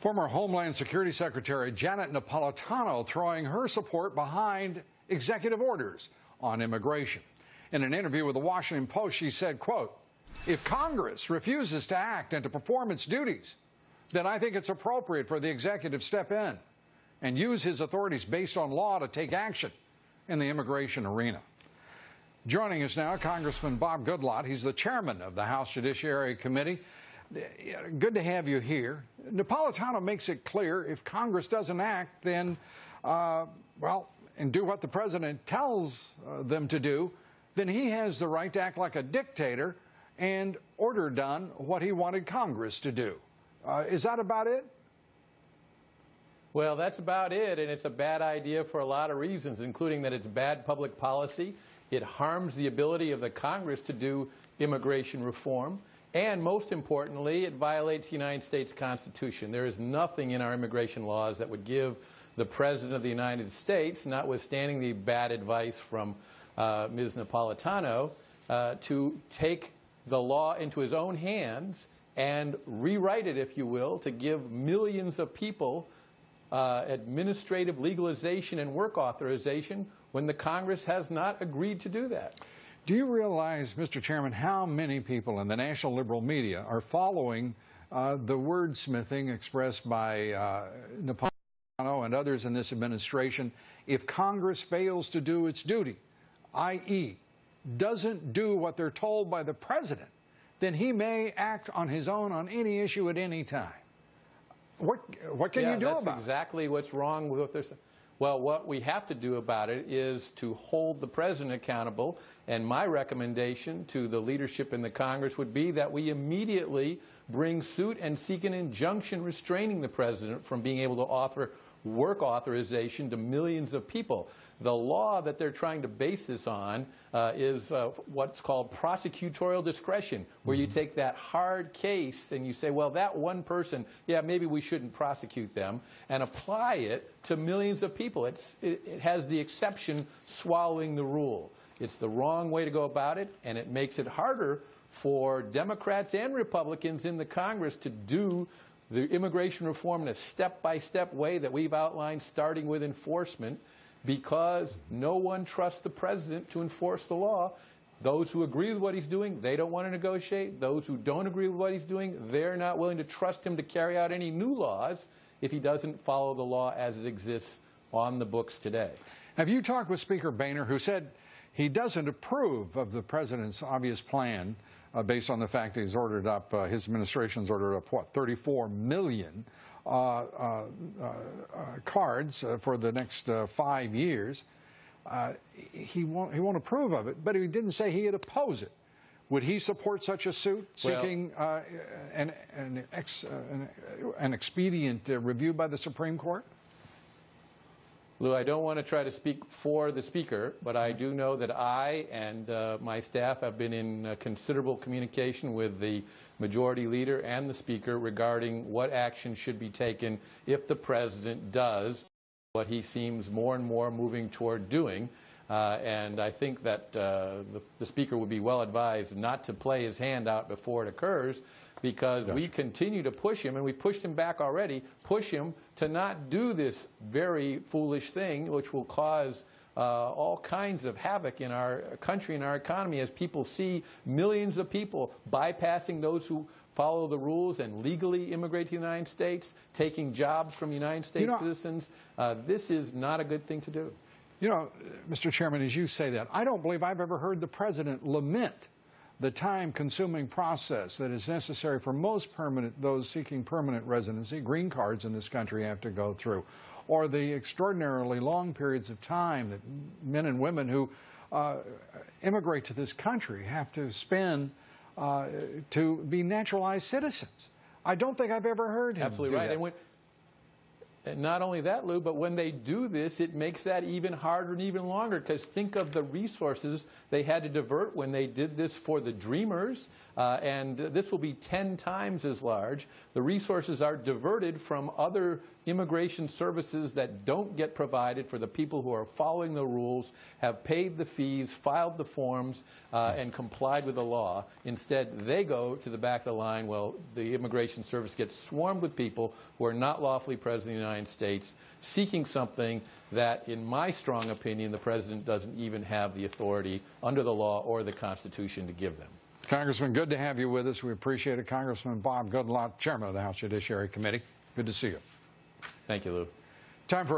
Former Homeland Security Secretary Janet Napolitano throwing her support behind executive orders on immigration. In an interview with the Washington Post, she said, quote, "If Congress refuses to act and to perform its duties, then I think it's appropriate for the executive to step in and use his authorities based on law to take action in the immigration arena." Joining us now, Congressman Bob Goodlatte. He's the chairman of the House Judiciary Committee. Good to have you here. Napolitano makes it clear if Congress doesn't act, then, and do what the president tells them to do, then he has the right to act like a dictator and order done what he wanted Congress to do. Is that about it? Well, that's about it, and it's a bad idea for a lot of reasons, including that it's bad public policy. It harms the ability of the Congress to do immigration reform. And most importantly, it violates the United States Constitution. There is nothing in our immigration laws that would give the President of the United States, notwithstanding the bad advice from Ms. Napolitano, to take the law into his own hands and rewrite it, if you will, to give millions of people administrative legalization and work authorization when the Congress has not agreed to do that. Do you realize, Mr. Chairman, how many people in the national liberal media are following the wordsmithing expressed by Napolitano and others in this administration? If Congress fails to do its duty, i.e., doesn't do what they're told by the president, then he may act on his own on any issue at any time. What can you do about it? That's exactly what's wrong with what they're saying. Well, what we have to do about it is to hold the president accountable, and my recommendation to the leadership in the Congress would be that we immediately bring suit and seek an injunction restraining the president from being able to offer work authorization to millions of people. The law that they're trying to base this on is what's called prosecutorial discretion, where you take that hard case and you say, well, that one person, yeah, maybe we shouldn't prosecute them, and apply it to millions of people. It has the exception swallowing the rule. It's the wrong way to go about it, and it makes it harder for Democrats and Republicans in the Congress to do the immigration reform in a step-by-step way that we've outlined, starting with enforcement, because no one trusts the president to enforce the law. Those who agree with what he's doing, they don't want to negotiate. Those who don't agree with what he's doing, they're not willing to trust him to carry out any new laws if he doesn't follow the law as it exists on the books today. Have you talked with Speaker Boehner, who said he doesn't approve of the president's obvious plan based on the fact that he's ordered up, his administration's ordered up, what, 34 million cards for the next 5 years. He won't approve of it, but he didn't say he'd oppose it. Would he support such a suit seeking an expedient review by the Supreme Court? Lou, I don't want to try to speak for the Speaker, but I do know that I and my staff have been in considerable communication with the Majority Leader and the Speaker regarding what action should be taken if the President does what he seems more and more moving toward doing. And I think that the Speaker would be well advised not to play his hand out before it occurs, because we continue to push him, and we pushed him back already, push him to not do this very foolish thing, which will cause all kinds of havoc in our country and our economy, as people see millions of people bypassing those who follow the rules and legally immigrate to the United States, taking jobs from United States citizens. This is not a good thing to do. You know, Mr. Chairman, as you say that, I don't believe I've ever heard the president lament the time-consuming process that is necessary for most those seeking permanent residency, green cards in this country, have to go through, or the extraordinarily long periods of time that men and women who immigrate to this country have to spend to be naturalized citizens. I don't think I've ever heard him Absolutely do right. that. not only that, Lou, but when they do this, it makes that even harder and even longer, because think of the resources they had to divert when they did this for the Dreamers, and this will be 10 times as large. The resources are diverted from other immigration services that don't get provided for the people who are following the rules, have paid the fees, filed the forms, and complied with the law. Instead, they go to the back of the line. Well, the Immigration Service gets swarmed with people who are not lawfully present in the United States, seeking something that, in my strong opinion, the President doesn't even have the authority under the law or the Constitution to give them. Congressman, good to have you with us. We appreciate it. Congressman Bob Goodlatte, Chairman of the House Judiciary Committee. Good to see you. Thank you, Lou. Time for